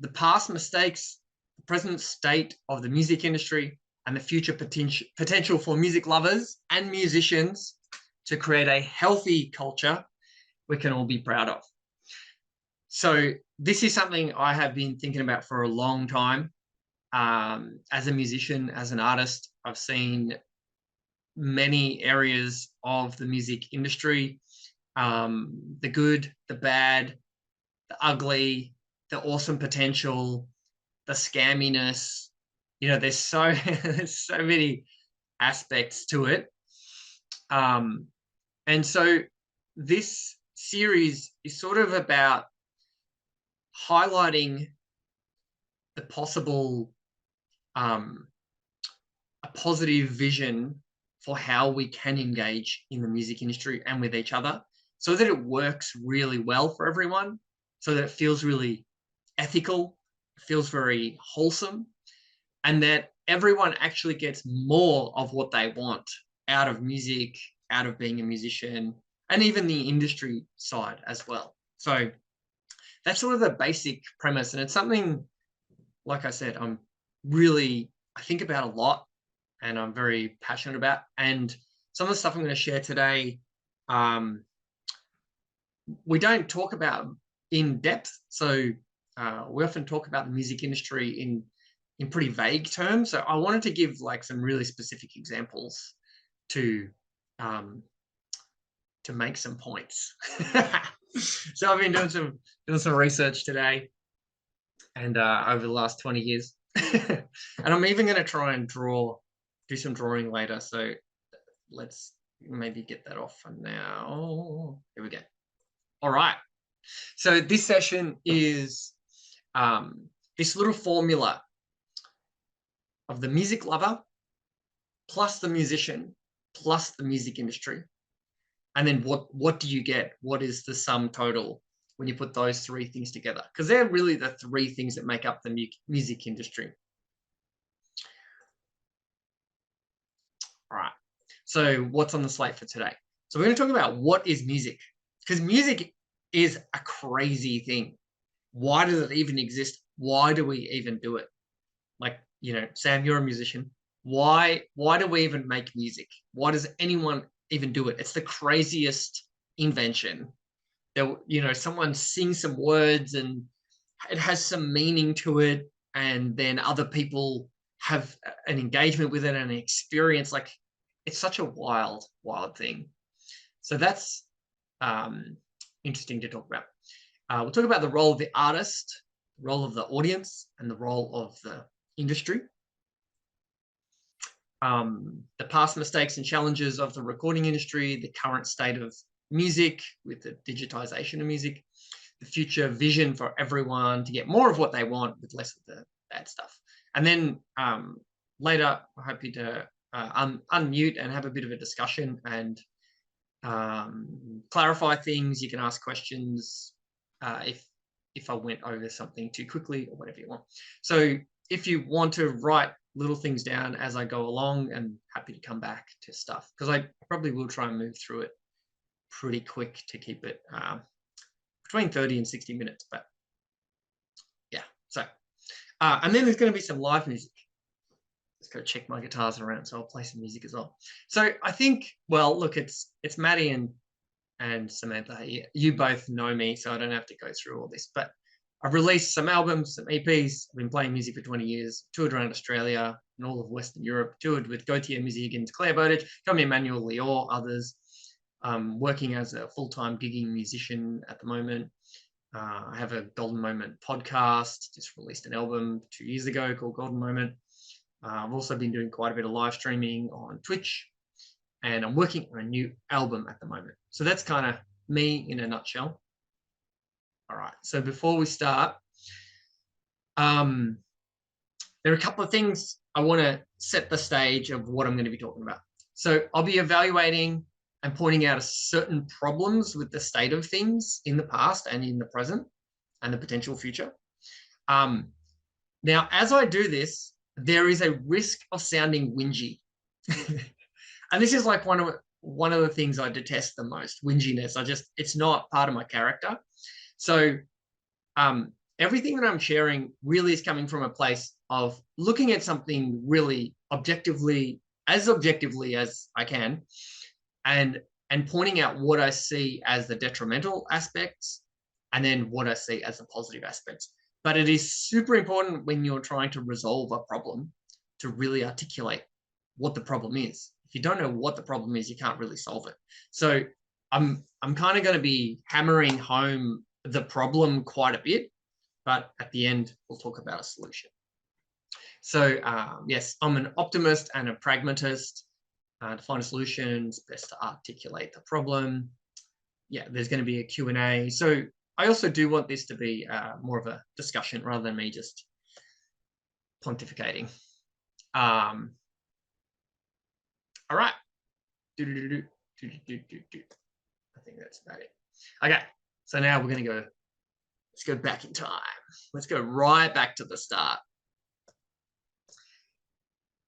the past mistakes, the present state of the music industry, and the future potential for music lovers and musicians to create a healthy culture we can all be proud of. So this is something I have been thinking about for a long time. As a musician, as an artist, I've seen many areas of the music industry, the good, the bad, the ugly, the awesome potential, the scamminess. You know, there's so many aspects to it. And so this series is sort of about highlighting the possible, a positive vision for how we can engage in the music industry and with each other so that it works really well for everyone, so that it feels really ethical, feels very wholesome, and that everyone actually gets more of what they want out of music, out of being a musician, and even the industry side as well. So that's sort of the basic premise. And it's something, like I said, I think about a lot and I'm very passionate about. And some of the stuff I'm going to share today, we don't talk about in depth. So we often talk about the music industry in pretty vague terms. So I wanted to give like some really specific examples to make some points. So I've been doing some research today and over the last 20 years. And I'm even going to try and do some drawing later. So let's maybe get that off for now. Here we go. All right. So this session is this little formula of the music lover plus the musician plus the music industry. And then what do you get? What is the sum total when you put those three things together? Because they're really the three things that make up the music industry. All right. So what's on the slate for today? So we're going to talk about what is music, because music is a crazy thing. Why does it even exist? Why do we even do it? Like, you know, Sam, you're a musician. Why do we even make music? Why does anyone even do it? It's the craziest invention. That, you know, someone sings some words and it has some meaning to it, and then other people have an engagement with it and an experience. Like, it's such a wild thing. So that's interesting to talk about. We'll talk about the role of the artist, the role of the audience, and the role of the industry. The past mistakes and challenges of the recording industry, the current state of music with the digitization of music, the future vision for everyone to get more of what they want with less of the bad stuff. And then later, I hope you to unmute and have a bit of a discussion and clarify things. You can ask questions if I went over something too quickly or whatever you want. So if you want to write little things down as I go along, and happy to come back to stuff, because I probably will try and move through it pretty quick to keep it between 30 and 60 minutes. But yeah, so and then there's going to be some live music. Let's go check my guitars around, so I'll play some music as well. So I think, well, look, it's Maddie and Samantha. You both know me, so I don't have to go through all this, but I've released some albums, some EPs. I've been playing music for 20 years, toured around Australia and all of Western Europe, toured with Gautier Musicians, Claire Bowditch, Tommy Emmanuel, Lior, others. Working as a full-time gigging musician at the moment. I have a Golden Moment podcast, just released an album 2 years ago called Golden Moment. I've also been doing quite a bit of live streaming on Twitch, and I'm working on a new album at the moment. So that's kind of me in a nutshell. All right, so before we start, there are a couple of things I want to set the stage of what I'm going to be talking about. So I'll be evaluating and pointing out certain problems with the state of things in the past and in the present and the potential future. Now, as I do this, there is a risk of sounding whingy. And this is like one of the things I detest the most, whinginess. It's not part of my character. So everything that I'm sharing really is coming from a place of looking at something really objectively as I can, and pointing out what I see as the detrimental aspects and then what I see as the positive aspects. But it is super important when you're trying to resolve a problem to really articulate what the problem is. If you don't know what the problem is, you can't really solve it. So I'm kind of going to be hammering home the problem quite a bit, but at the end, we'll talk about a solution. So yes, I'm an optimist and a pragmatist. To find a solution, it's best to articulate the problem. Yeah, there's going to be a Q&A. So I also do want this to be more of a discussion rather than me just pontificating. All right. I think that's about it. Okay, so now we're going to let's go back in time. Let's go right back to the start.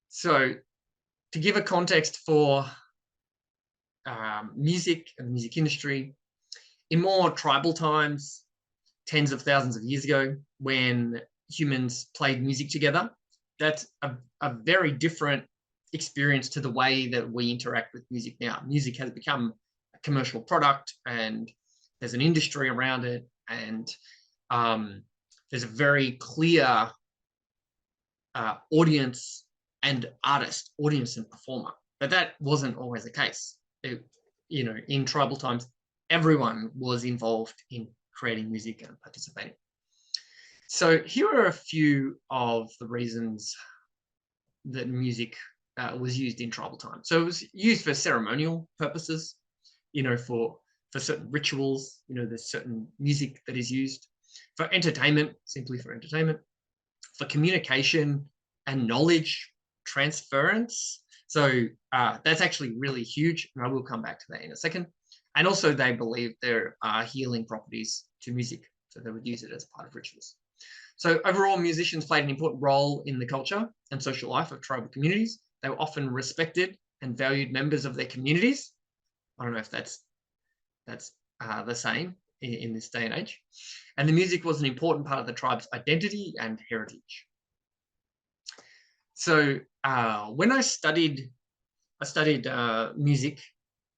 So to give a context for music and the music industry, in more tribal times, tens of thousands of years ago, when humans played music together, that's a very different experience to the way that we interact with music now. Music has become a commercial product and there's an industry around it, and there's a very clear audience and artist, audience and performer. But that wasn't always the case. In tribal times, everyone was involved in creating music and participating. So here are a few of the reasons that music was used in tribal times. So it was used for ceremonial purposes, for certain rituals. There's certain music that is used for entertainment, simply for entertainment, for communication and knowledge transference. So that's actually really huge, and I will come back to that in a second. And also they believe there are healing properties to music, so they would use it as part of rituals. So overall, musicians played an important role in the culture and social life of tribal communities. They were often respected and valued members of their communities. I don't know if that's the same in this day and age. And the music was an important part of the tribe's identity and heritage. So when I studied music,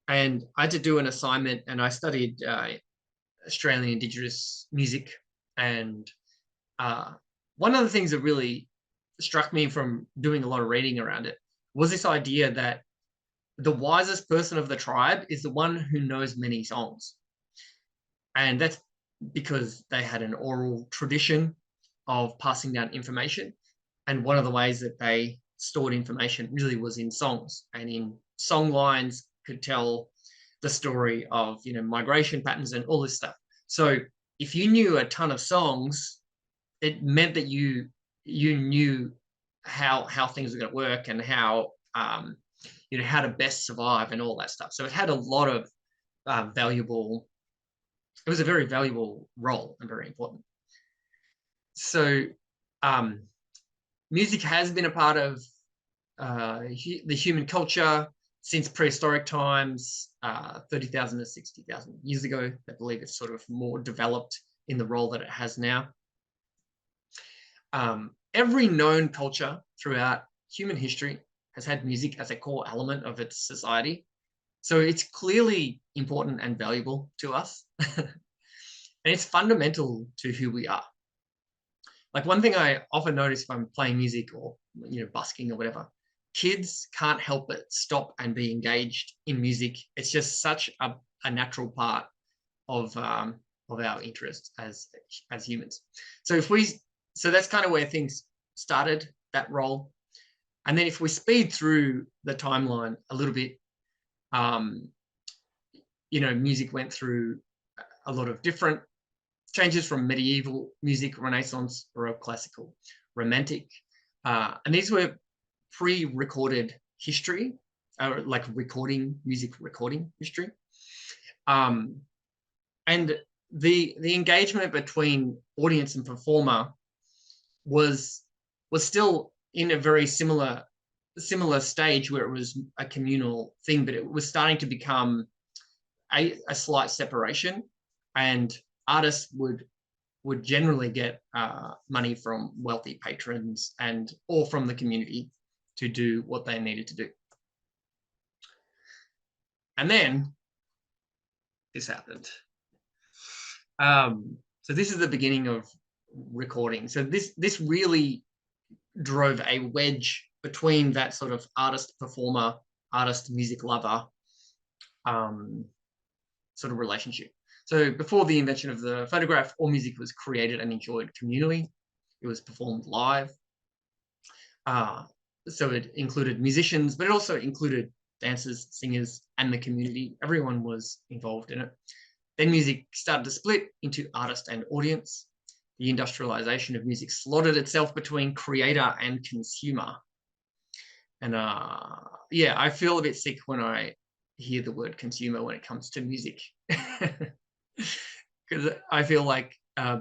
and I had to do an assignment, and I studied Australian Indigenous music. And one of the things that really struck me from doing a lot of reading around it was this idea that the wisest person of the tribe is the one who knows many songs. And that's because they had an oral tradition of passing down information. And one of the ways that they stored information really was in songs, and in song lines could tell the story of migration patterns and all this stuff. So if you knew a ton of songs, it meant that you knew how things were going to work and how how to best survive and all that stuff. So it had a lot of it was a very valuable role and very important. So music has been a part of the human culture since prehistoric times, 30,000 to 60,000 years ago. I believe it's sort of more developed in the role that it has now. Every known culture throughout human history has had music as a core element of its society. So it's clearly important and valuable to us. And it's fundamental to who we are. Like, one thing I often notice if I'm playing music or busking or whatever, kids can't help but stop and be engaged in music. It's just such a natural part of our interest as humans. So that's kind of where things started, that role. And then if we speed through the timeline a little bit, music went through a lot of different changes, from medieval music, Renaissance, Baroque, classical, romantic. And these were pre-recorded history, like music recording history. And the engagement between audience and performer was still in a very similar stage, where it was a communal thing, but it was starting to become a slight separation, and artists would would generally get money from wealthy patrons or from the community to do what they needed to do. And then this happened. So this is the beginning of recording. So this really drove a wedge between that sort of artist performer, artist music lover sort of relationship. So before the invention of the photograph, all music was created and enjoyed communally. It was performed live. So it included musicians, but it also included dancers, singers, and the community. Everyone was involved in it. Then music started to split into artist and audience. The industrialization of music slotted itself between creator and consumer. And yeah, I feel a bit sick when I hear the word consumer when it comes to music. Because I feel like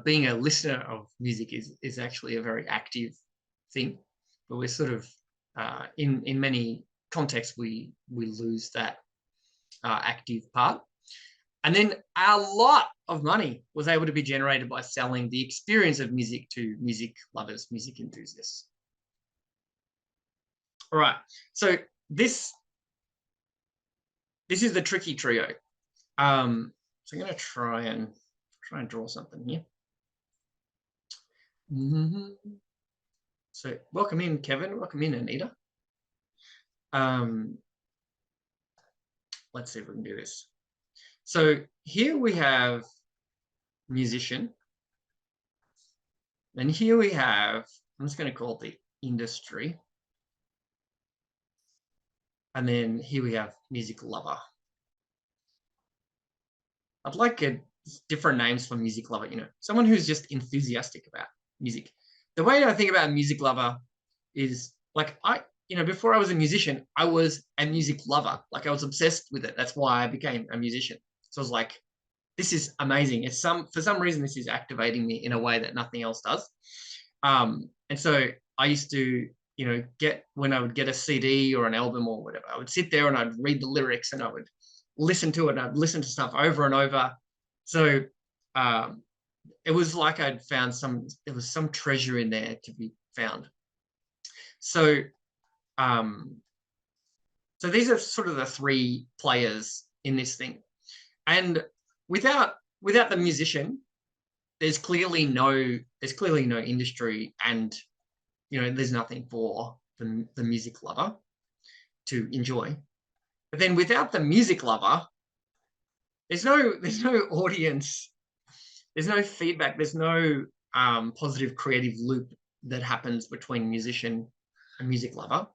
being a listener of music is actually a very active thing. But we're sort of, in many contexts, we lose that active part. And then a lot of money was able to be generated by selling the experience of music to music lovers, music enthusiasts. All right, so this is the tricky trio. So I'm going to try and draw something here. So welcome in, Kevin. Welcome in, Anita. Let's see if we can do this. So here we have musician. And here we have, I'm just going to call it the industry. And then here we have music lover. I'd like different names for music lover, someone who's just enthusiastic about music. The way I think about music lover is like before I was a musician, I was a music lover. Like I was obsessed with it. That's why I became a musician. So I was like, this is amazing. For some reason, this is activating me in a way that nothing else does. And so I used to, when I would get a CD or an album or whatever, I would sit there and I'd read the lyrics and I would listen to it and I'd listen to stuff over and over. So it was like I'd found there was some treasure in there to be found. So, so these are sort of the three players in this thing. And without the musician, there's clearly no industry, and there's nothing for the music lover to enjoy. But then without the music lover, there's no audience, there's no feedback, there's no positive creative loop that happens between musician and music lover.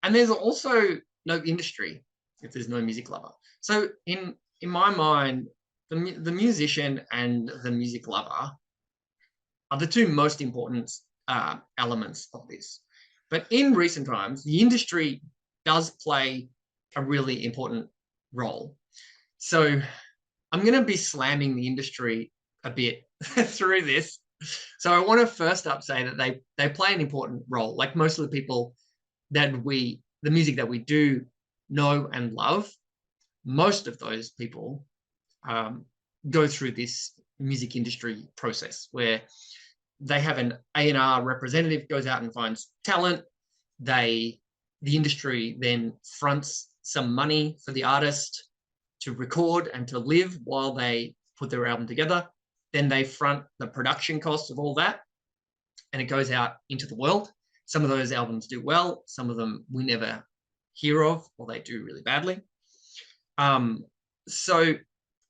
And there's also no industry if there's no music lover. So in my mind, the musician and the music lover are the two most important elements of this. But in recent times, the industry does play a really important role. So I'm going to be slamming the industry a bit through this. So I want to first up say that they play an important role. Like most of the people the music that we do know and love, most of those people go through this music industry process where they have an A&R representative goes out and finds talent. The industry then fronts some money for the artist to record and to live while they put their album together. Then they front the production costs of all that, and it goes out into the world. Some of those albums do well. Some of them we never hear of, or they do really badly. So,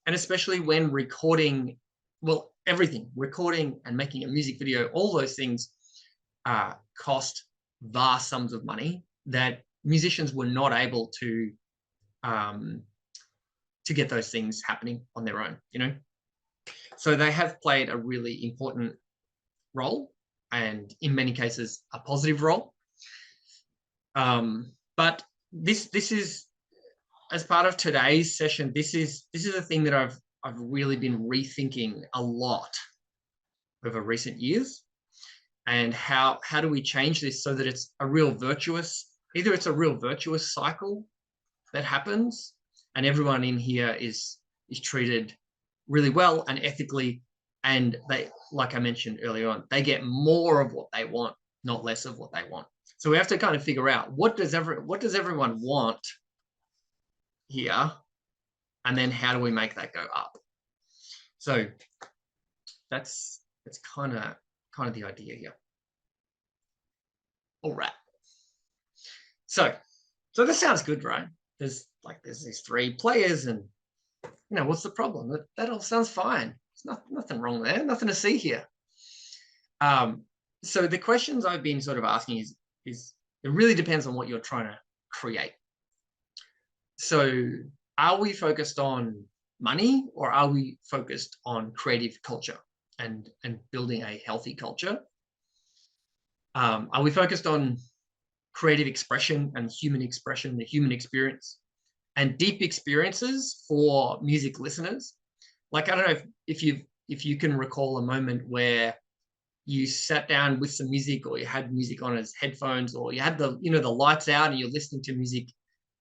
and especially when recording, well, everything, recording and making a music video, all those things cost vast sums of money that musicians were not able to get those things happening on their own, So they have played a really important role, and in many cases a positive role. But this is, as part of today's session, this is a thing that I've really been rethinking a lot over recent years. And how do we change this so that it's a real virtuous, either it's a real virtuous cycle that happens and everyone in here is treated really well and ethically, And they, like I mentioned earlier on, they get more of what they want, not less of what they want. So we have to kind of figure out what does everyone want here, and then how do we make that go up? So that's kind of the idea here. All right. So this sounds good, right? There's these 3 players, and what's the problem? That all sounds fine. There's nothing wrong there. Nothing to see here. So the questions I've been sort of asking is it really depends on what you're trying to create. So are we focused on money, or are we focused on creative culture and building a healthy culture? Are we focused on creative expression and human expression, the human experience, and deep experiences for music listeners? Like, I don't know if you can recall a moment where you sat down with some music, or you had music on as headphones, or you had the lights out and you're listening to music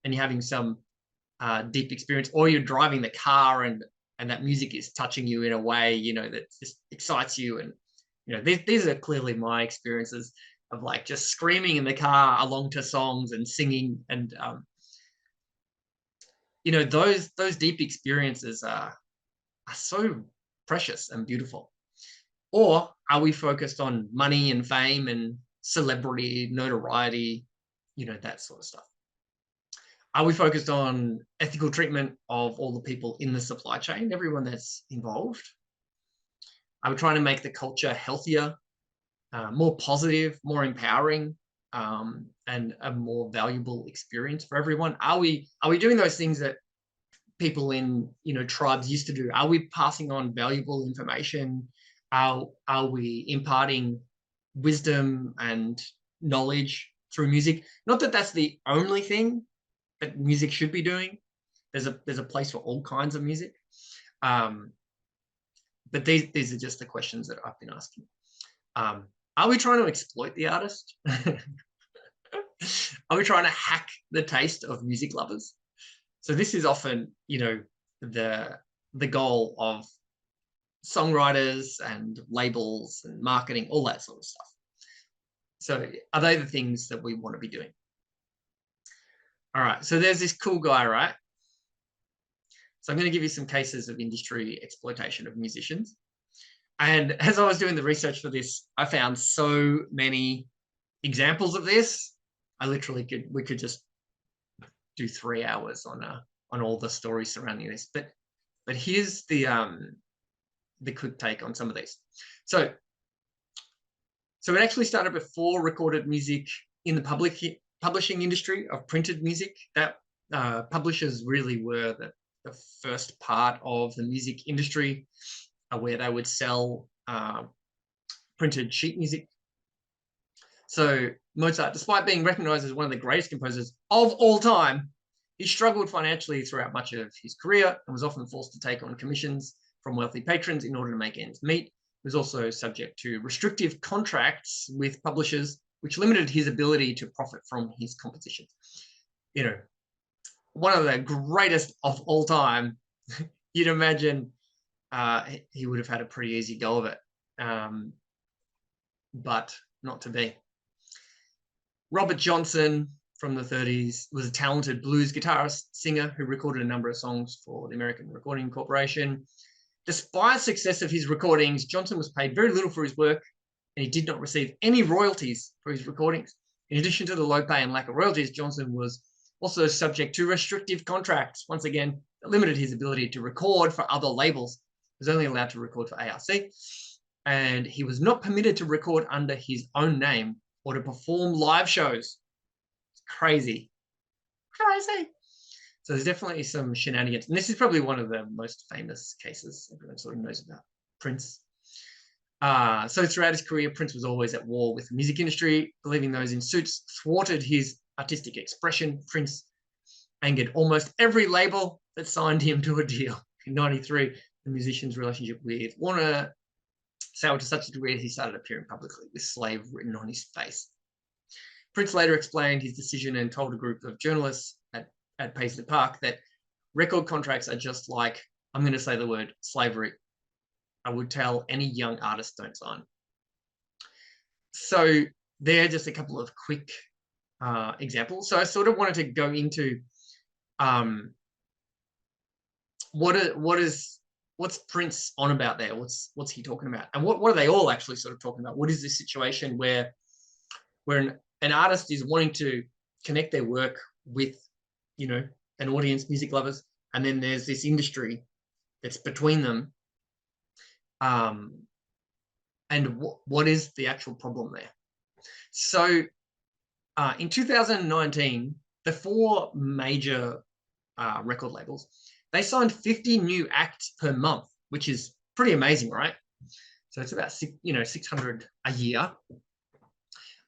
and you're having some deep experience, or you're driving the car and that music is touching you in a way that just excites you. And these are clearly my experiences of like just screaming in the car along to songs and singing, and those deep experiences are so precious and beautiful. Or are we focused on money and fame and celebrity, notoriety, that sort of stuff? Are we focused on ethical treatment of all the people in the supply chain, everyone that's involved? Are we trying to make the culture healthier, more positive, more empowering, and a more valuable experience for everyone? Are we doing those things that people in tribes used to do? Are we passing on valuable information? Are we imparting wisdom and knowledge through music? Not that that's the only thing that music should be doing. There's a place for all kinds of music, but these are just the questions that I've been asking. Are we trying to exploit the artist? Are we trying to hack the taste of music lovers? So this is often, the goal of songwriters and labels and marketing, all that sort of stuff. So are they the things that we want to be doing? All right, so there's this cool guy, right? So I'm going to give you some cases of industry exploitation of musicians. And as I was doing the research for this, I found so many examples of this. We could just do 3 hours on all the stories surrounding this. But here's the quick take on some of these. So it actually started before recorded music in the publishing industry of printed music. That publishers really were the first part of the music industry, where they would sell printed sheet music. So Mozart, despite being recognized as one of the greatest composers of all time, he struggled financially throughout much of his career and was often forced to take on commissions from wealthy patrons in order to make ends meet. He was also subject to restrictive contracts with publishers, which limited his ability to profit from his compositions. One of the greatest of all time. You'd imagine he would have had a pretty easy go of it, but not to be. Robert Johnson from the 30s was a talented blues guitarist, singer who recorded a number of songs for the American Recording Corporation. Despite success of his recordings, Johnson was paid very little for his work, and he did not receive any royalties for his recordings. In addition to the low pay and lack of royalties, Johnson was also subject to restrictive contracts, once again, that limited his ability to record for other labels. He was only allowed to record for ARC, and he was not permitted to record under his own name or to perform live shows. It's crazy. So there's definitely some shenanigans. And this is probably one of the most famous cases everyone sort of knows about, Prince. So throughout his career, Prince was always at war with the music industry, believing those in suits thwarted his artistic expression. Prince angered almost every label that signed him to a deal. In 1993, the musician's relationship with Warner soured to such a degree that he started appearing publicly with slave written on his face. Prince later explained his decision and told a group of journalists at Paisley Park that record contracts are just like, I'm going to say the word, slavery. I would tell any young artist, don't sign. So they're just a couple of quick examples. So I sort of wanted to go into what's Prince on about there? What's he talking about? And what are they all actually sort of talking about? What is this situation where an artist is wanting to connect their work with, you know, an audience, music lovers, and then there's this industry that's between them. And what is the actual problem there? So in 2019, the 4 major record labels, they signed 50 new acts per month, which is pretty amazing, right? So it's about 600 a year.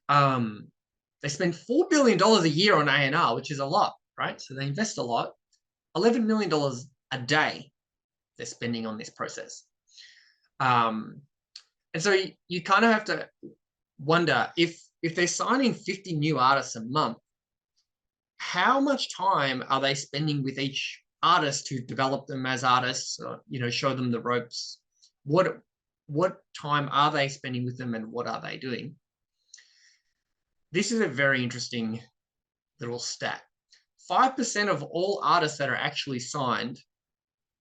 They spend $4 billion a year on A&R, which is a lot, right? So they invest a lot. $11 million a day they're spending on this process. And so you kind of have to wonder, if they're signing 50 new artists a month, how much time are they spending with each artist to develop them as artists, or, show them the ropes? What time are they spending with them, and what are they doing? This is a very interesting little stat. 5% of all artists that are actually signed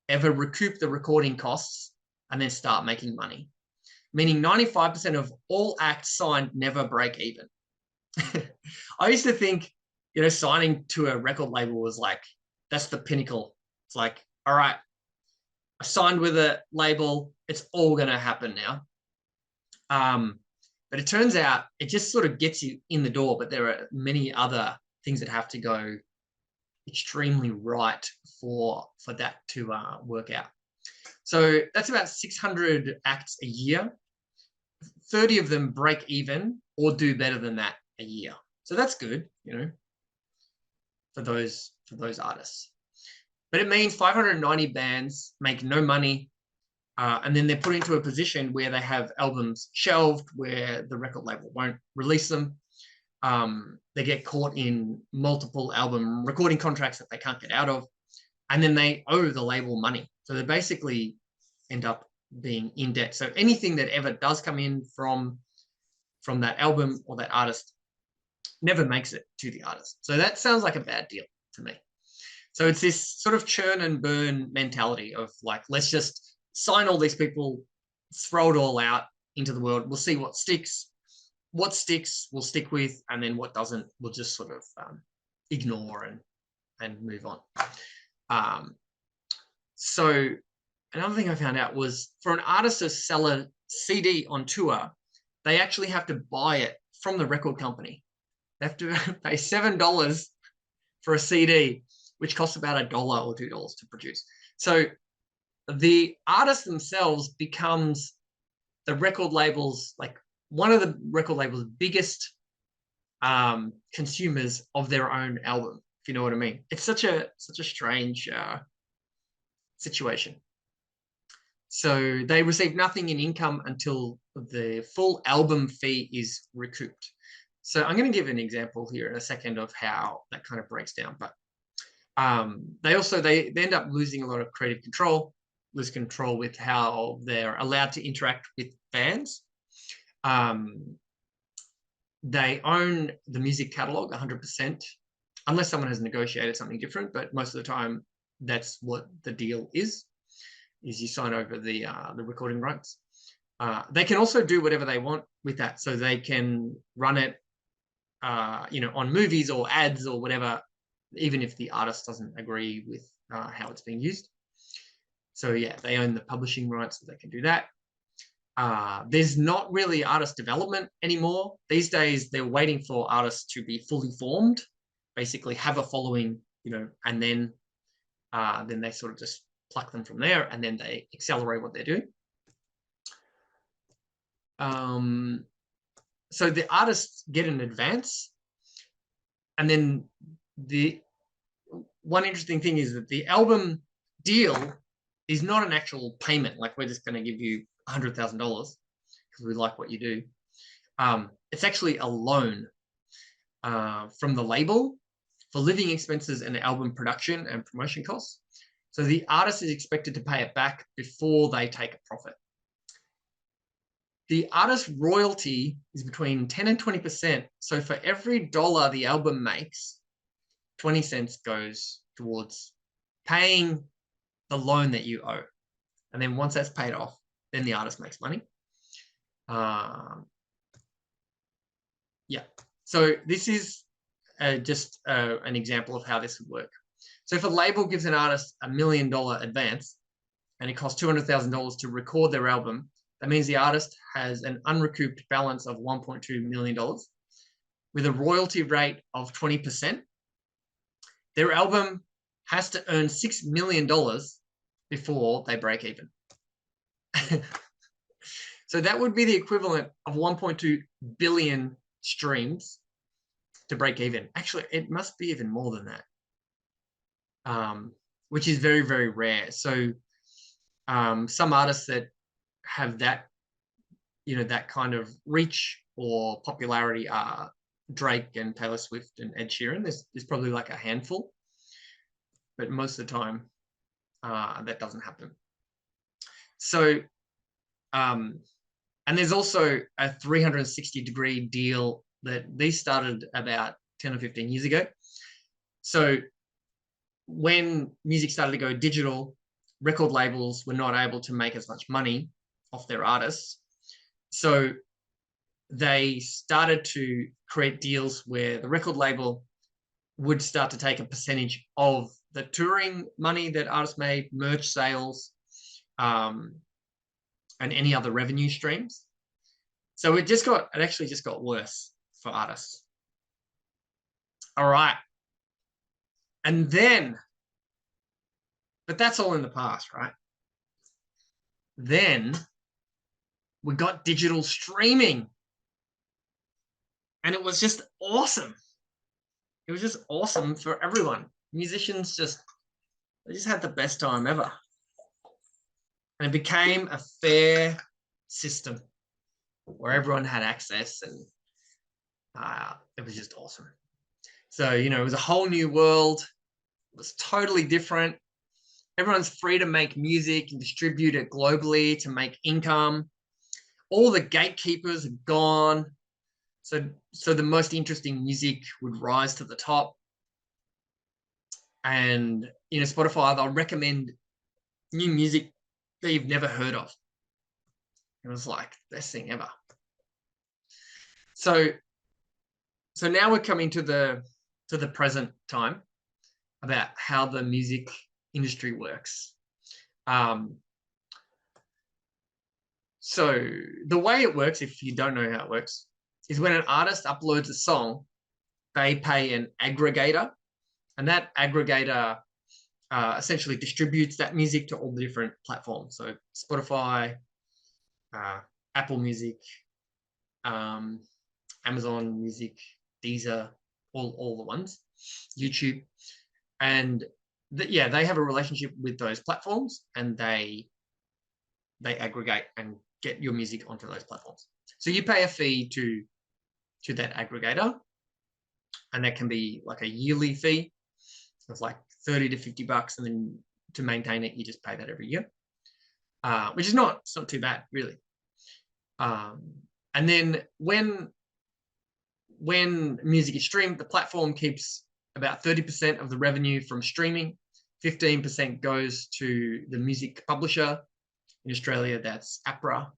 ever recoup the recording costs and then start making money, meaning 95% of all acts signed never break even. I used to think, signing to a record label was like, that's the pinnacle. It's like, all right, I signed with a label, it's all going to happen now. But it turns out it just sort of gets you in the door, but there are many other things that have to go extremely right for that to work out. So that's about 600 acts a year. 30 of them break even or do better than that a year. So that's good, for those artists. But it means 590 bands make no money, and then they're put into a position where they have albums shelved, where the record label won't release them. They get caught in multiple album recording contracts that they can't get out of, and then they owe the label money. So they basically end up being in debt. So anything that ever does come in from that album or that artist never makes it to the artist. So that sounds like a bad deal to me. So it's this sort of churn and burn mentality of like, let's just sign all these people, throw it all out into the world. We'll see what sticks. What sticks we'll stick with, and then what doesn't we'll just sort of ignore and move on. So another thing I found out was, for an artist to sell a CD on tour, they actually have to buy it from the record company. They have to pay $7 for a CD, which costs about $1 or $2 to produce. So the artist themselves becomes the record label's, like, one of the record label's biggest consumers of their own album, if you know what I mean. It's such a strange situation. So they receive nothing in income until the full album fee is recouped. So I'm going to give an example here in a second of how that kind of breaks down. But they end up losing a lot of creative control, lose control with how they're allowed to interact with fans. They own the music catalog 100%, unless someone has negotiated something different. But most of the time, that's what the deal is you sign over the recording rights. They can also do whatever they want with that. So they can run it, on movies or ads or whatever, even if the artist doesn't agree with how it's being used. So yeah, they own the publishing rights, so they can do that. There's not really artist development anymore. These days, they're waiting for artists to be fully formed, basically have a following, and then they sort of just pluck them from there, and then they accelerate what they're doing. So the artists get an advance, and then the one interesting thing is that the album deal is not an actual payment, like we're just going to give you $100,000 because we like what you do. It's actually a loan from the label for living expenses and album production and promotion costs. So the artist is expected to pay it back before they take a profit. the artist royalty is between 10 and 20%. So for every dollar the album makes, 20 cents goes towards paying the loan that you owe. And then once that's paid off, then the artist makes money. Yeah. So this is just an example of how this would work. So if a label gives an artist $1 million advance and it costs $200,000 to record their album, that means the artist has an unrecouped balance of $1.2 million with a royalty rate of 20%. Their album has to earn $6 million before they break even. So that would be the equivalent of 1.2 billion streams to break even. Actually, it must be even more than that, which is very, very rare. So some artists that have that, that kind of reach or popularity are Drake and Taylor Swift and Ed Sheeran. There's probably like a handful, but most of the time that doesn't happen. So, and there's also a 360-degree deal that these started about 10 or 15 years ago. So when music started to go digital, record labels were not able to make as much money off their artists. So they started to create deals where the record label would start to take a percentage of the touring money that artists made, merch sales, and any other revenue streams. So it actually just got worse for artists. All right. And then, but that's all in the past, right? Then we got digital streaming. And it was just awesome. It was just awesome for everyone. Musicians they just had the best time ever. And it became a fair system where everyone had access, and it was just awesome. So, it was a whole new world. It was totally different. Everyone's free to make music and distribute it globally to make income. All the gatekeepers are gone. So the most interesting music would rise to the top. And, Spotify, they'll recommend new music that you've never heard of. It was like the best thing ever. So now we're coming to the present time about how the music industry works. So the way it works, if you don't know how it works, is when an artist uploads a song, they pay an aggregator, and that aggregator essentially distributes that music to all the different platforms. So Spotify, Apple Music, Amazon Music, Deezer, all the ones, YouTube. And they have a relationship with those platforms, and they aggregate and get your music onto those platforms. So you pay a fee to that aggregator, and that can be like a yearly fee. So it's like $30 to $50, and then to maintain it, you just pay that every year, which is it's not too bad, really. And then when music is streamed, the platform keeps about 30% of the revenue from streaming. 15% goes to the music publisher. In Australia, that's APRA.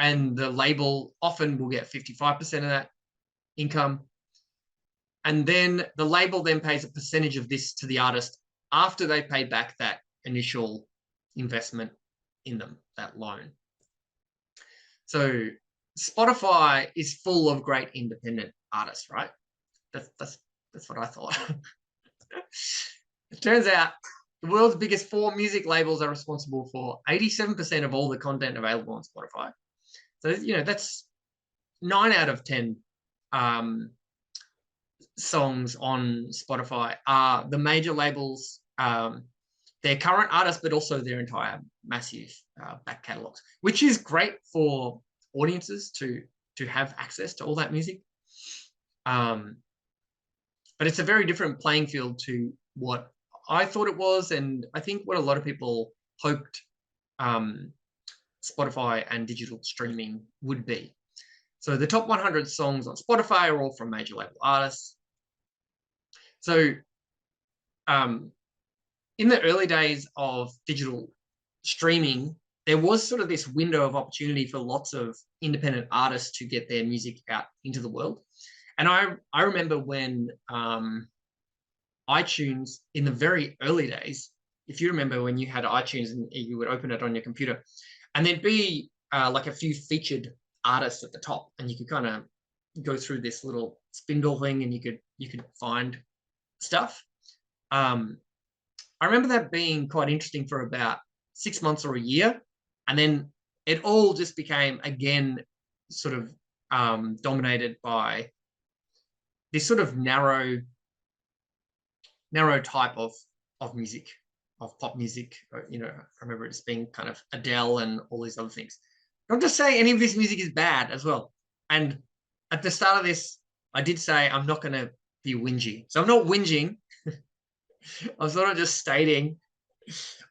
And the label often will get 55% of that income. And then the label then pays a percentage of this to the artist after they pay back that initial investment in them, that loan. So Spotify is full of great independent artists, right? That's what I thought. It turns out the world's biggest 4 music labels are responsible for 87% of all the content available on Spotify. So, that's 9 out of 10 songs on Spotify are the major labels, their current artists, but also their entire massive back catalogs, which is great for audiences to have access to all that music. But it's a very different playing field to what I thought it was, and I think what a lot of people hoped Spotify and digital streaming would be. So the top 100 songs on Spotify are all from major label artists. So in the early days of digital streaming, there was sort of this window of opportunity for lots of independent artists to get their music out into the world. And I remember when iTunes, in the very early days, if you remember when you had iTunes and you would open it on your computer, and there'd be like a few featured artists at the top, and you could kind of go through this little spindle thing, and you could find stuff. I remember that being quite interesting for about 6 months or a year, and then it all just became again sort of dominated by this sort of narrow type of music, of pop music. You know, I remember it as being kind of Adele and all these other things. Not to say any of this music is bad as well. And at the start of this, I did say I'm not going to be whingy. So I'm not whinging. I'm sort of just stating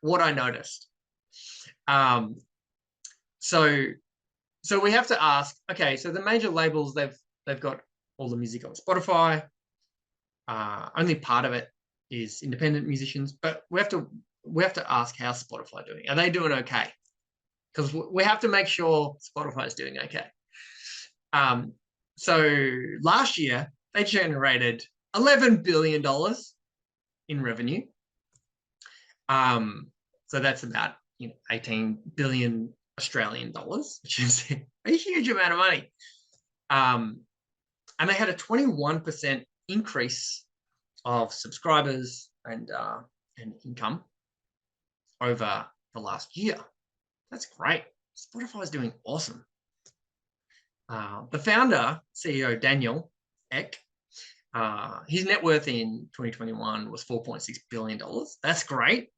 what I noticed. So we have to ask, okay, so the major labels, they've got all the music on Spotify. Only part of it is independent musicians, but we have to ask, how's Spotify doing? Are they doing okay? Because we have to make sure Spotify is doing okay. So last year they generated $11 billion in revenue. So that's about 18 billion Australian dollars, which is a huge amount of money. And they had a 21% increase of subscribers and income over the last year. That's great. Spotify is doing awesome. The founder, CEO Daniel Ek, his net worth in 2021 was $4.6 billion. That's great.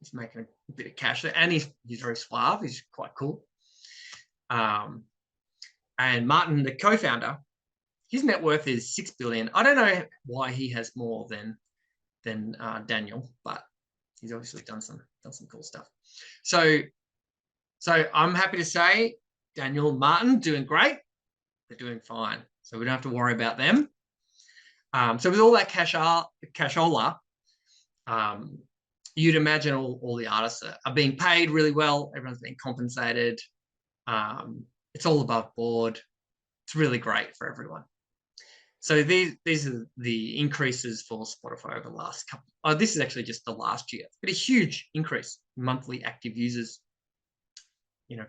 He's making a bit of cash there, and he's very suave. He's quite cool. And Martin, the co-founder, his net worth is $6 billion. I don't know why he has more than Daniel, but he's obviously done some cool stuff. So I'm happy to say Daniel and Martin doing great. They're doing fine. So we don't have to worry about them. So with all that cashola, you'd imagine all the artists are being paid really well. Everyone's being compensated. It's all above board. It's really great for everyone. So these are the increases for Spotify over the last couple. Oh, this is actually just the last year, but a huge increase in monthly active users.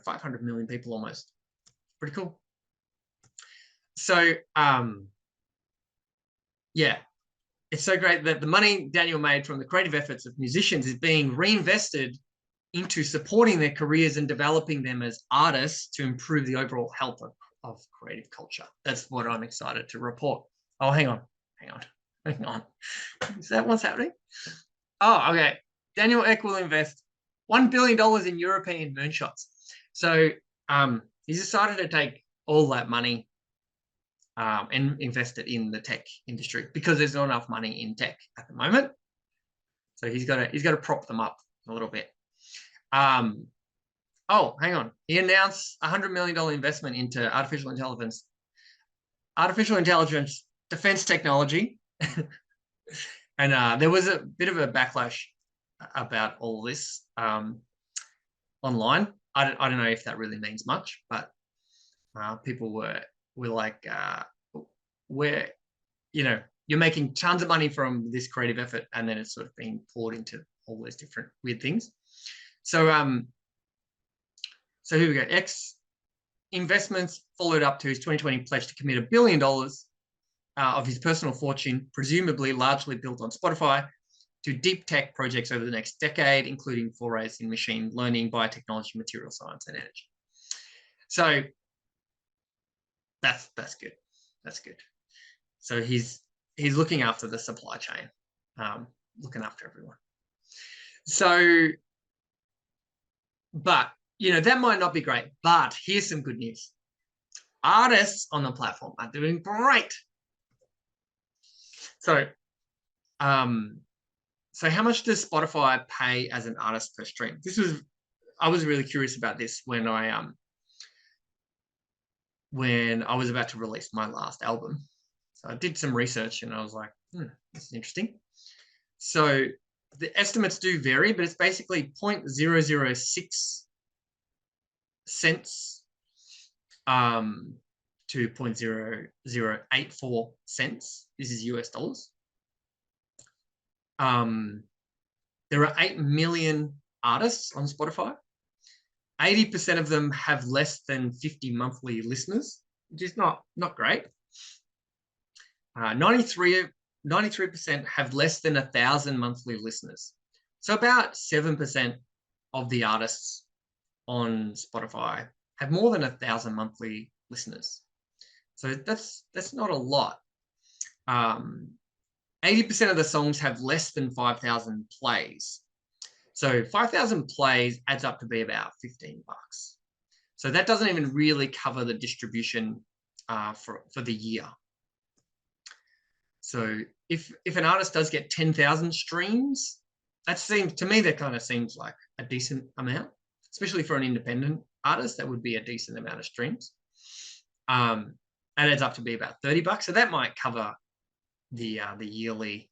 500 million people almost. Pretty cool. So yeah, it's so great that the money Daniel made from the creative efforts of musicians is being reinvested into supporting their careers and developing them as artists to improve the overall health of creative culture. That's what I'm excited to report. Oh, hang on. Is that what's happening? Oh, okay. Daniel Ek will invest $1 billion in European moonshots. So he's decided to take all that money and invest it in the tech industry because there's not enough money in tech at the moment. So he's got to prop them up a little bit. Oh, hang on. He announced a $100 million investment into artificial intelligence defense technology. And there was a bit of a backlash about all this online. I don't know if that really means much, but people were like, you're making tons of money from this creative effort, and then it's sort of being poured into all those different weird things. So here we go. X investments followed up to his 2020 pledge to commit $1 billion of his personal fortune, presumably largely built on Spotify, to deep tech projects over the next decade, including forays in machine learning, biotechnology, material science, and energy. So that's good. That's good. So he's looking after the supply chain, looking after everyone. So, but that might not be great. But here's some good news. Artists on the platform are doing great. So, so how much does Spotify pay as an artist per stream? This was I was really curious about this when I was about to release my last album. So I did some research and I was like, this is interesting. So the estimates do vary, but it's basically 0.006 cents to 0.0084 cents. This is US dollars. There are 8 million artists on Spotify. 80% of them have less than 50 monthly listeners, which is not great. 93% have less than 1,000 monthly listeners. So about 7% of the artists on Spotify have more than 1,000 monthly listeners. So that's not a lot. 80% of the songs have less than 5,000 plays. So 5,000 plays adds up to be about $15. So that doesn't even really cover the distribution for the year. So if an artist does get 10,000 streams, that seems to me, that kind of seems like a decent amount, especially for an independent artist. That would be a decent amount of streams. That adds up to be about $30. So that might cover the yearly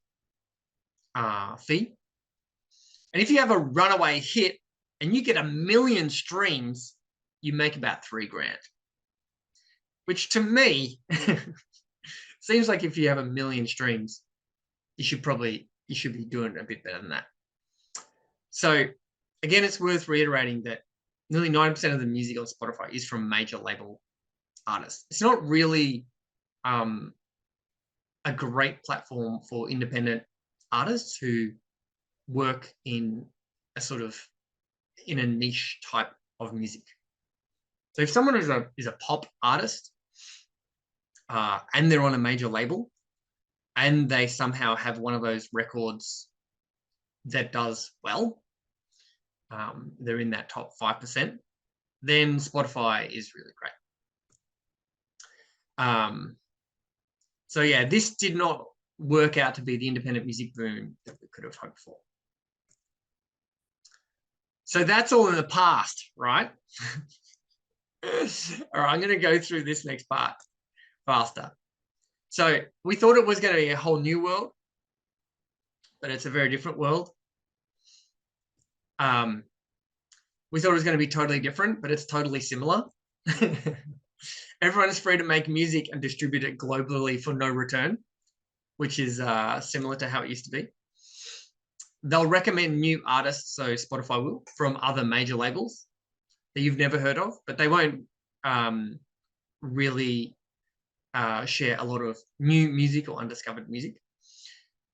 fee. And if you have a runaway hit and you get 1 million streams, you make about $3,000, which to me seems like if you have 1 million streams, you should be doing a bit better than that. So again, it's worth reiterating that nearly 90% of the music on Spotify is from major label artists. It's not really a great platform for independent artists who work in a niche type of music. So if someone is a pop artist and they're on a major label and they somehow have one of those records that does well, they're in that top 5%, then Spotify is really great. So yeah, this did not work out to be the independent music boom that we could have hoped for. So that's all in the past, right? All right, I'm going to go through this next part faster. So we thought it was going to be a whole new world, but it's a very different world. We thought it was going to be totally different, but it's totally similar. Everyone is free to make music and distribute it globally for no return, which is similar to how it used to be. They'll recommend new artists, so Spotify will, from other major labels that you've never heard of, but they won't really share a lot of new music or undiscovered music.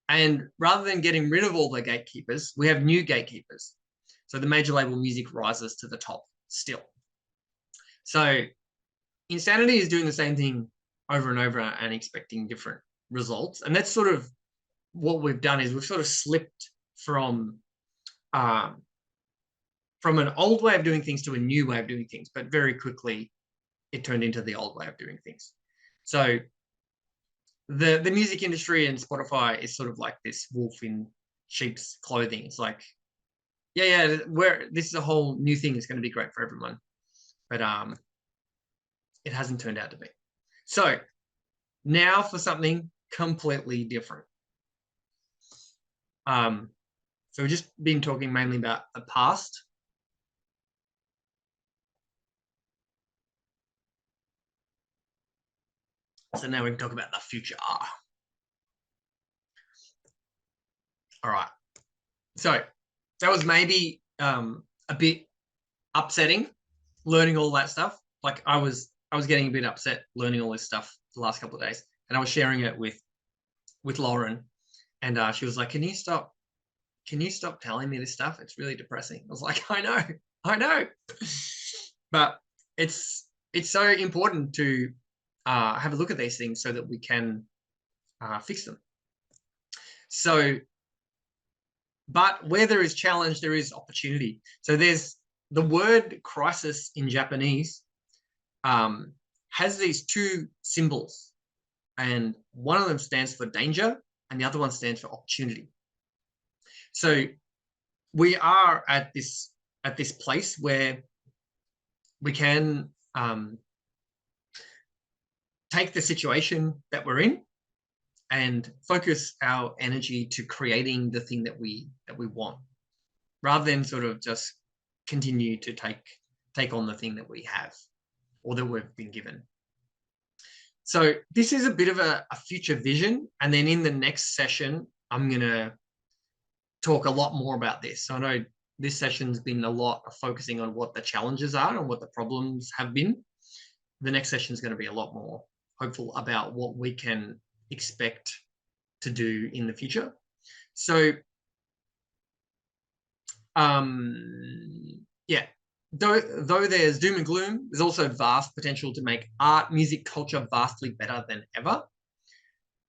And rather than getting rid of all the gatekeepers, we have new gatekeepers. So the major label music rises to the top still. So Insanity is doing the same thing over and over and expecting different results. And that's sort of what we've done, is we've sort of slipped from an old way of doing things to a new way of doing things, but very quickly it turned into the old way of doing things. So the music industry and Spotify is sort of like this wolf in sheep's clothing. It's like, yeah, this is a whole new thing. It's going to be great for everyone, but it hasn't turned out to be. So now for something completely different. So we've just been talking mainly about the past. So now we can talk about the future. All right. So that was maybe a bit upsetting, learning all that stuff. Like I was getting a bit upset learning all this stuff the last couple of days, and I was sharing it with Lauren, and she was like, "Can you stop telling me this stuff? It's really depressing." I was like, I know, but it's so important to have a look at these things so that we can fix them. So, but where there is challenge, there is opportunity. So there's the word crisis in Japanese has these two symbols, and one of them stands for danger and the other one stands for opportunity. So we are at this at this place where we can take the situation that we're in and focus our energy to creating the thing that we want, rather than sort of just continue to take on the thing that we have or that we've been given. So this is a bit of a future vision, and then in the next session I'm going to talk a lot more about this. So I know this session's been a lot of focusing on what the challenges are and what the problems have been. The next session is going to be a lot more hopeful about what we can expect to do in the future. So yeah, though there's doom and gloom, there's also vast potential to make art, music, culture vastly better than ever,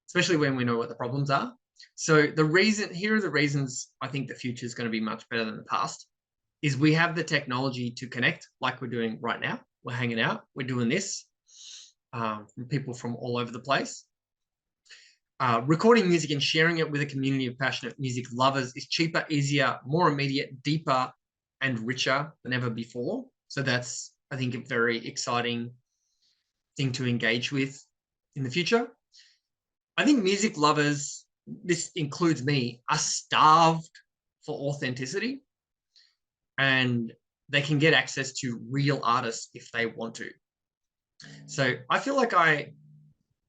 especially when we know what the problems are. So here are the reasons I think the future is going to be much better than the past, is we have the technology to connect like we're doing right now. We're hanging out, we're doing this, from people from all over the place. Recording music and sharing it with a community of passionate music lovers is cheaper, easier, more immediate, deeper, and richer than ever before. So that's, I think, a very exciting thing to engage with in the future. I think music lovers, this includes me, are starved for authenticity, and they can get access to real artists if they want to. So I feel like I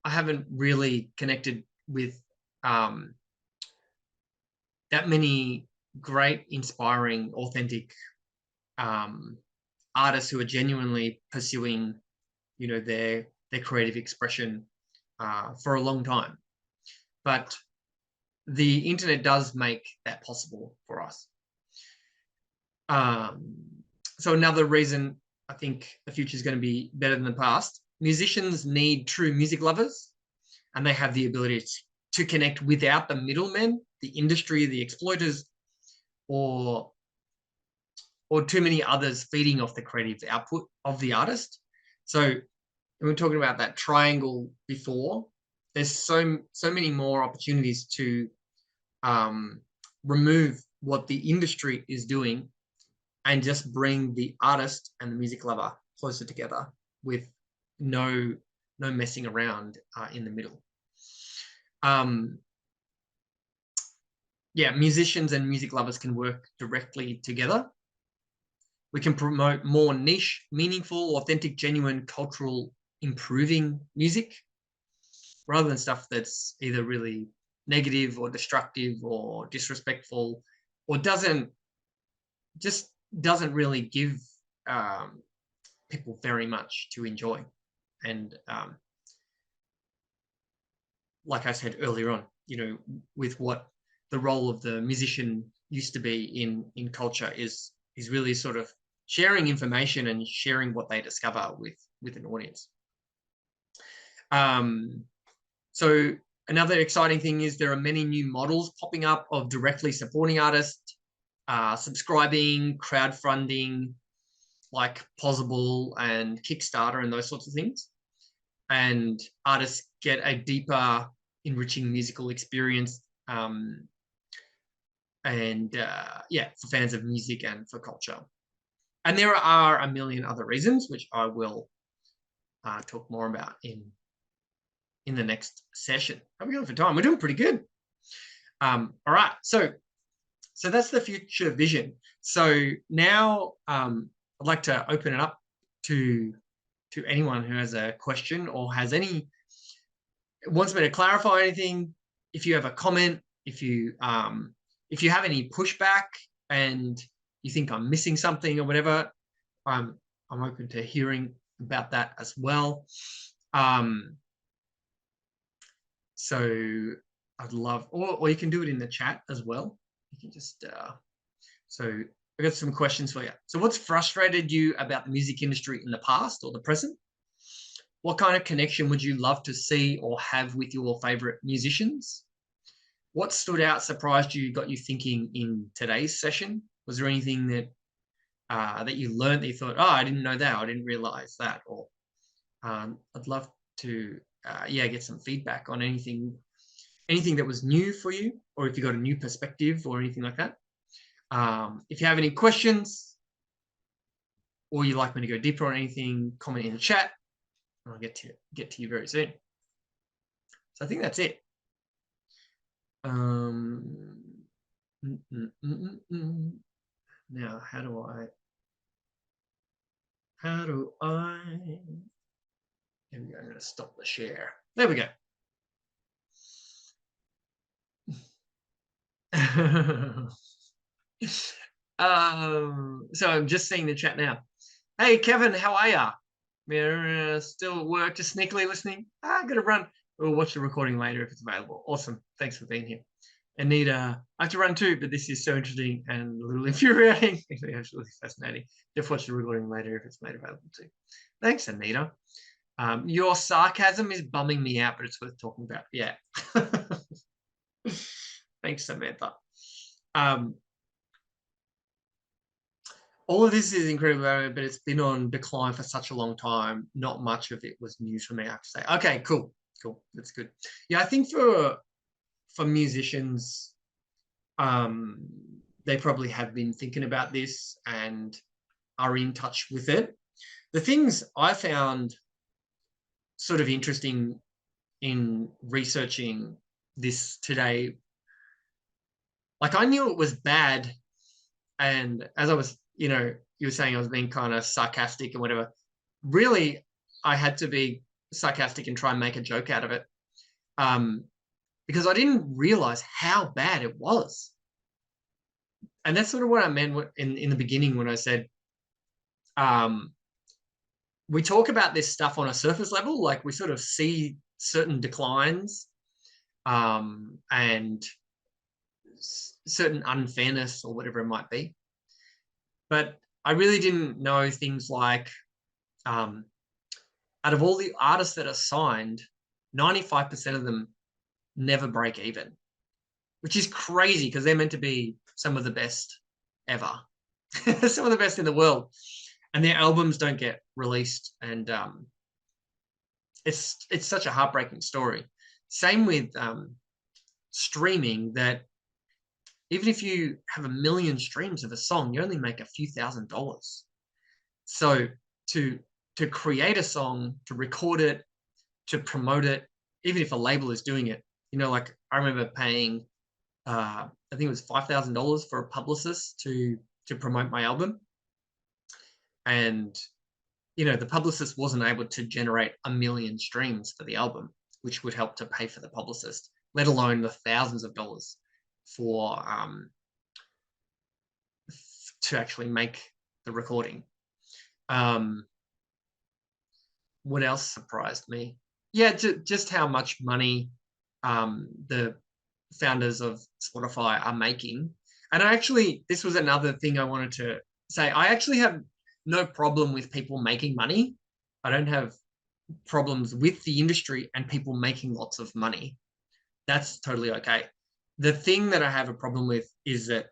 haven't really connected with that many great, inspiring, authentic artists who are genuinely pursuing, their creative expression for a long time. But the internet does make that possible for us. So another reason I think the future is going to be better than the past, musicians need true music lovers, and they have the ability to connect without the middlemen, the industry, the exploiters, or too many others feeding off the creative output of the artist. So we were talking about that triangle before. There's so many more opportunities to remove what the industry is doing and just bring the artist and the music lover closer together with no messing around in the middle. Yeah, musicians and music lovers can work directly together. We can promote more niche, meaningful, authentic, genuine, cultural, improving music, rather than stuff that's either really negative or destructive or disrespectful, or doesn't really give people very much to enjoy. And like I said earlier on, with what the role of the musician used to be in culture is really sort of sharing information and sharing what they discover with an audience. So another exciting thing is there are many new models popping up of directly supporting artists, subscribing, crowdfunding, like Possible and Kickstarter and those sorts of things. And artists get a deeper, enriching musical experience, yeah, for fans of music and for culture. And there are a million other reasons, which I will talk more about in the next session. How are we going for time? We're doing pretty good. All right, so that's the future vision. So now I'd like to open it up to anyone who has a question or wants me to clarify anything. If you have a comment, if you have any pushback and you think I'm missing something or whatever, I'm open to hearing about that as well. So I'd love, or you can do it in the chat as well. You can just, so I've got some questions for you. So what's frustrated you about the music industry in the past or the present? What kind of connection would you love to see or have with your favorite musicians? What stood out, surprised you, got you thinking in today's session? Was there anything that you learned that you thought, oh, I didn't know that, I didn't realize that? Or I'd love to get some feedback on anything that was new for you, or if you got a new perspective or anything like that. If you have any questions, or you like me to go deeper on anything, comment in the chat, and I'll get to you very soon. So I think that's it. Now, how do I? Here we go. I'm going to stop the share. There we go. So I'm just seeing the chat now. Hey, Kevin, how are ya? We're still at work, just sneakily listening. I'm going to run. We'll watch the recording later if it's available. Awesome. Thanks for being here. Anita, I have to run too, but this is so interesting and a little infuriating. Actually, absolutely fascinating. Just watch the recording later if it's made available too. Thanks, Anita. Your sarcasm is bumming me out, but it's worth talking about. Yeah. Thanks, Samantha. All of this is incredible, but it's been on decline for such a long time. Not much of it was news for me, I have to say. Okay, cool. That's good. Yeah, I think for musicians, they probably have been thinking about this and are in touch with it. The things I found sort of interesting in researching this today, like I knew it was bad, and as I was, you were saying I was being kind of sarcastic and whatever. Really, I had to be sarcastic and try and make a joke out of it, because I didn't realize how bad it was. And that's sort of what I meant in the beginning when I said, we talk about this stuff on a surface level, like we sort of see certain declines, and certain unfairness or whatever it might be. But I really didn't know things like, out of all the artists that are signed, 95% of them never break even, which is crazy because they're meant to be some of the best ever, some of the best in the world, and their albums don't get released. And it's such a heartbreaking story. Same with streaming, that even if you have 1 million streams of a song, you only make a few $1,000s. So to create a song, to record it, to promote it, even if a label is doing it, like I remember paying, I think it was $5,000 for a publicist to promote my album. And, the publicist wasn't able to generate 1 million streams for the album, which would help to pay for the publicist, let alone the thousands of dollars for to actually make the recording. What else surprised me? Yeah, just how much money the founders of Spotify are making. And this was another thing I wanted to say. I actually have no problem with people making money. I don't have problems with the industry and people making lots of money. That's totally okay. The thing that I have a problem with is that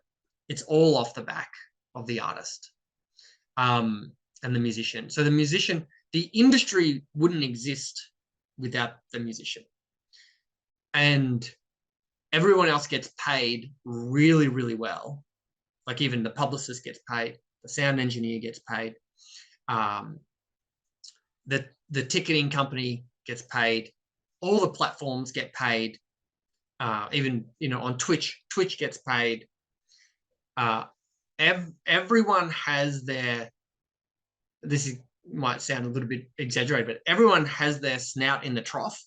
it's all off the back of the artist, and the musician. So the industry wouldn't exist without the musician. And everyone else gets paid really, really well. Like even the publicist gets paid, the sound engineer gets paid, the ticketing company gets paid, all the platforms get paid, even on Twitch gets paid. Everyone has this might sound a little bit exaggerated, but everyone has their snout in the trough,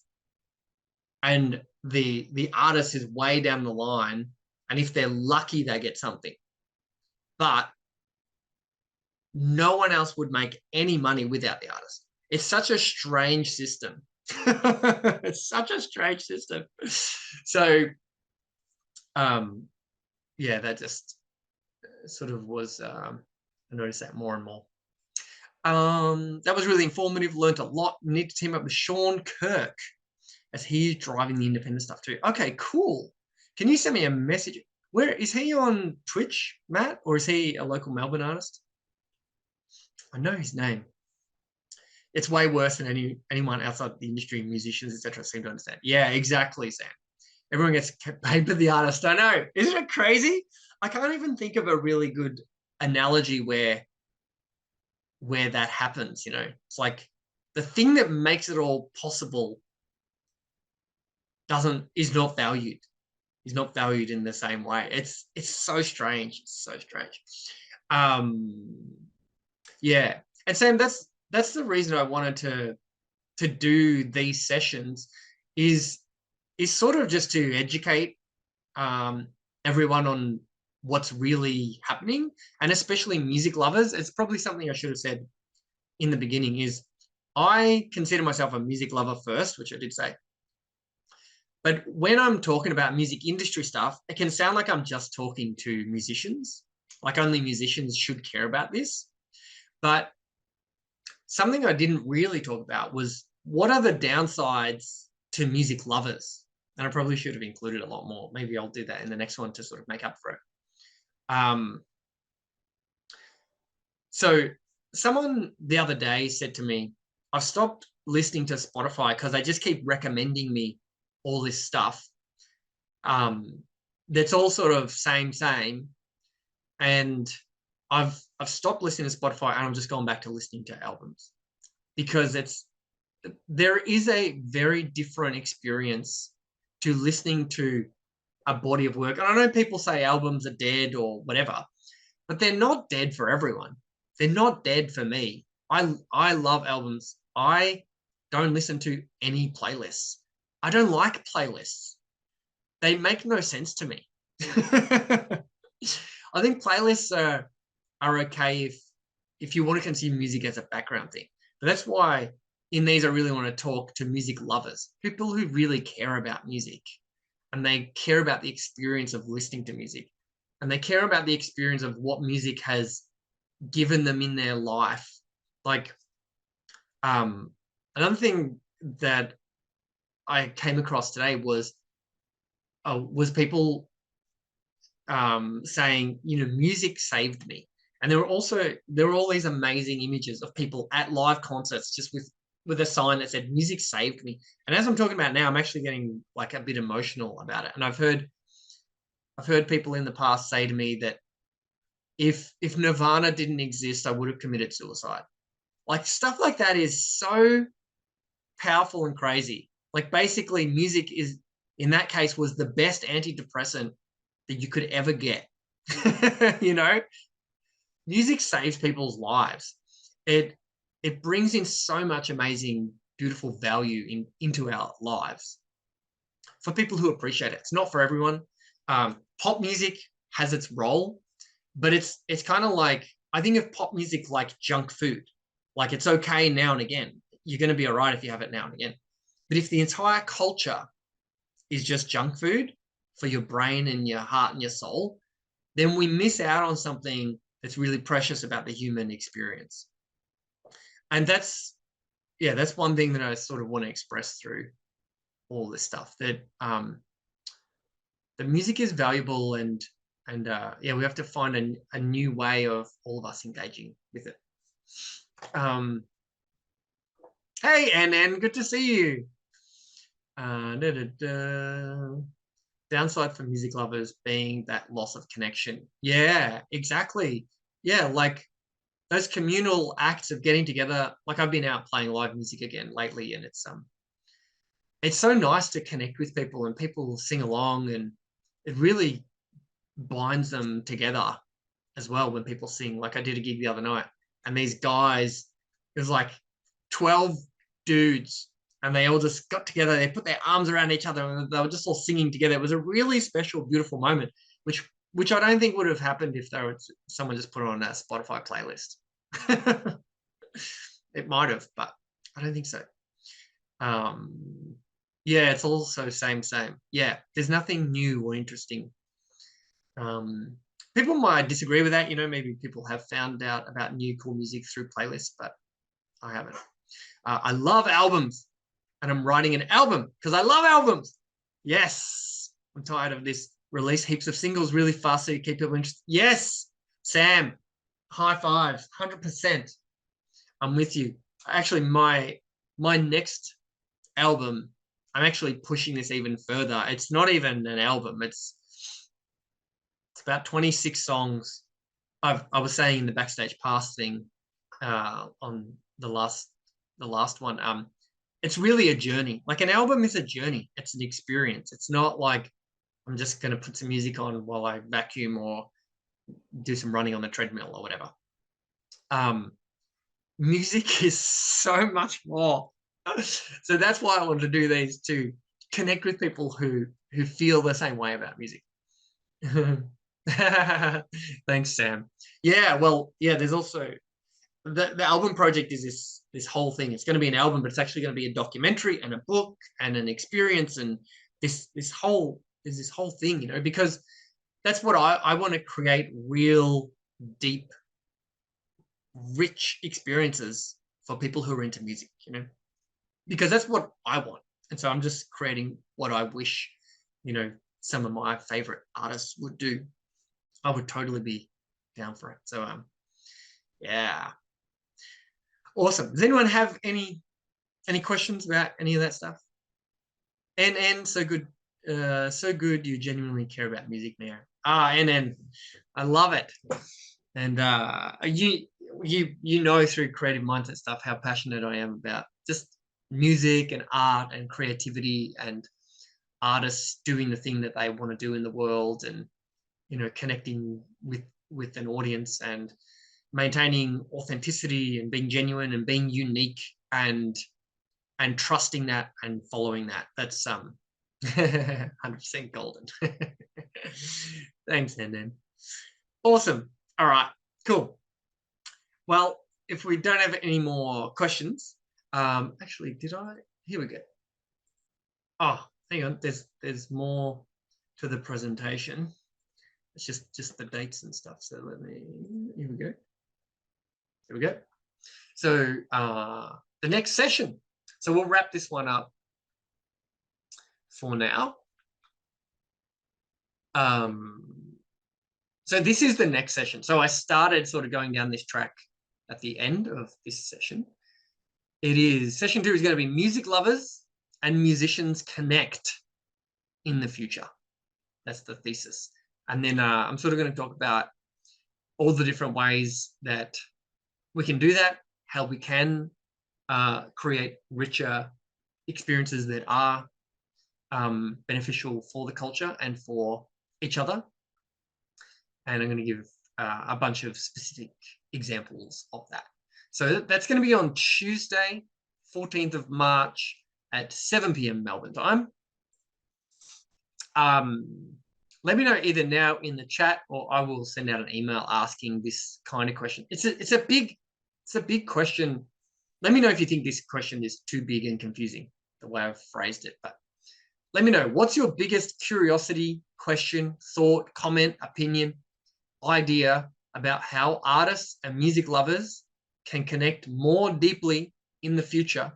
and the artist is way down the line, and if they're lucky they get something, but no one else would make any money without the artist. It's such a strange system. It's such a strange system. So yeah, that just sort of was, I noticed that more and more. That was really informative. Learned a lot. Need to team up with Sean Kirk as he's driving the independent stuff too. Okay, cool. Can you send me a message? Where is he on Twitch, Matt, or is he a local Melbourne artist? I know his name. It's way worse than anyone outside the industry, musicians, etc. seem to understand. Yeah, exactly, Sam. Everyone gets paid for the artist. I know. Isn't it crazy? I can't even think of a really good analogy where where that happens, you know. It's like the thing that makes it all possible is not valued. Is not valued in the same way. It's so strange. It's so strange. Yeah. And Sam, that's the reason I wanted to do these sessions is sort of just to educate everyone on what's really happening, and especially music lovers. It's probably something I should have said in the beginning is I consider myself a music lover first, which I did say. But when I'm talking about music industry stuff, it can sound like I'm just talking to musicians, like only musicians should care about this. But something I didn't really talk about was what are the downsides to music lovers? And I probably should have included a lot more. Maybe I'll do that in the next one to sort of make up for it. So someone the other day said to me, I've stopped listening to Spotify because they just keep recommending me all this stuff. That's all sort of same. And I've stopped listening to Spotify and I'm just going back to listening to albums because there is a very different experience to listening to a body of work. And I know people say albums are dead or whatever, but they're not dead for everyone. They're not dead for me. I love albums. I don't listen to any playlists. I don't like playlists. They make no sense to me. I think playlists are okay if you want to consume music as a background thing. But that's why in these I really want to talk to music lovers, people who really care about music and they care about the experience of listening to music and they care about the experience of what music has given them in their life. Like another thing that I came across today was people saying, you know, music saved me. And there were all these amazing images of people at live concerts just with a sign that said music saved me. And as I'm talking about now, I'm actually getting like a bit emotional about it. And I've heard people in the past say to me that if Nirvana didn't exist, I would have committed suicide. Like stuff like that is so powerful and crazy. Like basically music is in that case was the best antidepressant that you could ever get. You know, music saves people's lives. It brings in so much amazing, beautiful value into our lives for people who appreciate it. It's not for everyone. Pop music has its role, but it's kind of like I think of pop music like junk food. Like it's okay now and again. You're going to be all right if you have it now and again. But if the entire culture is just junk food for your brain and your heart and your soul, then we miss out on something that's really precious about the human experience. And that's one thing that I sort of want to express through all this stuff, that the music is valuable and we have to find a new way of all of us engaging with it. Hey, NN, good to see you. Downside for music lovers being that loss of connection. Yeah, exactly. Yeah, like those communal acts of getting together. Like I've been out playing live music again lately, and it's so nice to connect with people and people sing along, and it really binds them together as well when people sing. Like I did a gig the other night, and these guys, it was like 12 dudes, and they all just got together. They put their arms around each other, and they were just all singing together. It was a really special, beautiful moment, which I don't think would have happened if someone just put on a Spotify playlist. It might have, but I don't think so. Yeah, it's also same. Yeah, there's nothing new or interesting. People might disagree with that. You know, maybe people have found out about new cool music through playlists, but I haven't. I love albums, and I'm writing an album because I love albums. Yes, I'm tired of this. Release heaps of singles really fast so you keep people interested. Yes, Sam, high fives, 100%. I'm with you. Actually, my next album, I'm actually pushing this even further. It's not even an album. It's about 26 songs. I was saying in the backstage pass thing, on the last one. It's really a journey. Like an album is a journey. It's an experience. It's not like I'm just going to put some music on while I vacuum or do some running on the treadmill or whatever. Music is so much more. So that's why I wanted to do these, to connect with people who feel the same way about music. Thanks, Sam. Yeah, well, yeah, there's also the album project is this whole thing. It's going to be an album, but it's actually going to be a documentary and a book and an experience, and this whole thing, you know, because that's what I want to create, real, deep, rich experiences for people who are into music, you know, because that's what I want. And so I'm just creating what I wish, you know, some of my favorite artists would do. I would totally be down for it. So yeah, awesome. Does anyone have any questions about any of that stuff? And so good, you genuinely care about music now. And I love it. And you know, through creative mindset stuff, how passionate I am about just music and art and creativity and artists doing the thing that they want to do in the world, and, you know, connecting with an audience and maintaining authenticity and being genuine and being unique and trusting that and following that. That's 100% golden. Thanks, Nen. Awesome. All right, cool. Well, if we don't have any more questions, actually, did I? Here we go. Oh, hang on. There's more to the presentation. It's just the dates and stuff. So let me. Here we go. Here we go. So the next session. So we'll wrap this one up for now. So this is the next session. So I started sort of going down this track at the end of this session. Session 2 is going to be music lovers and musicians connect in the future. That's the thesis. And then I'm sort of going to talk about all the different ways that we can do that, how we can create richer experiences that are beneficial for the culture and for each other. And I'm going to give a bunch of specific examples of that. So that's going to be on Tuesday, 14th of March at 7 p.m. Melbourne time. Let me know either now in the chat, or I will send out an email asking this kind of question. It's a big question. Let me know if you think this question is too big and confusing, the way I've phrased it. But let me know, what's your biggest curiosity, question, thought, comment, opinion, idea about how artists and music lovers can connect more deeply in the future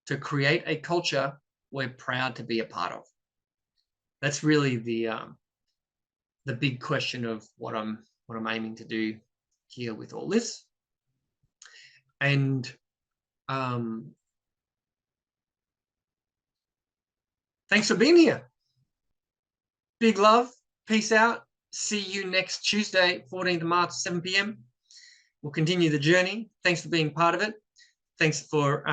to create a culture we're proud to be a part of? That's really the big question of what I'm aiming to do here with all this. And thanks for being here. Big love. Peace out. See you next Tuesday, 14th of March, 7 p.m. We'll continue the journey. Thanks for being part of it. Thanks for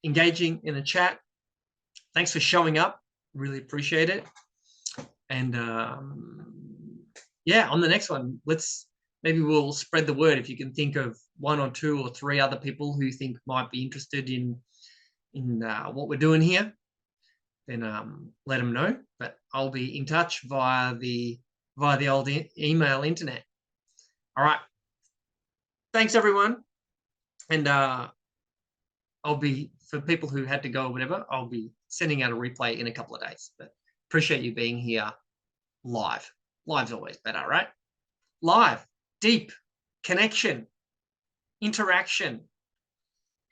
engaging in the chat. Thanks for showing up. Really appreciate it. And yeah, on the next one, maybe we'll spread the word. If you can think of 1 or 2 or 3 other people who you think might be interested in what we're doing here, then let them know. But I'll be in touch via the old email internet. All right. Thanks, everyone. And I'll be, for people who had to go or whatever, I'll be sending out a replay in a couple of days. But appreciate you being here live. Live's always better, right? Live, deep, connection, interaction,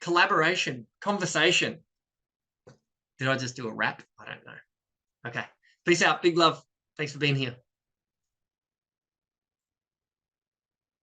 collaboration, conversation. Did I just do a rap? I don't know. Okay. Peace out. Big love. Thanks for being here.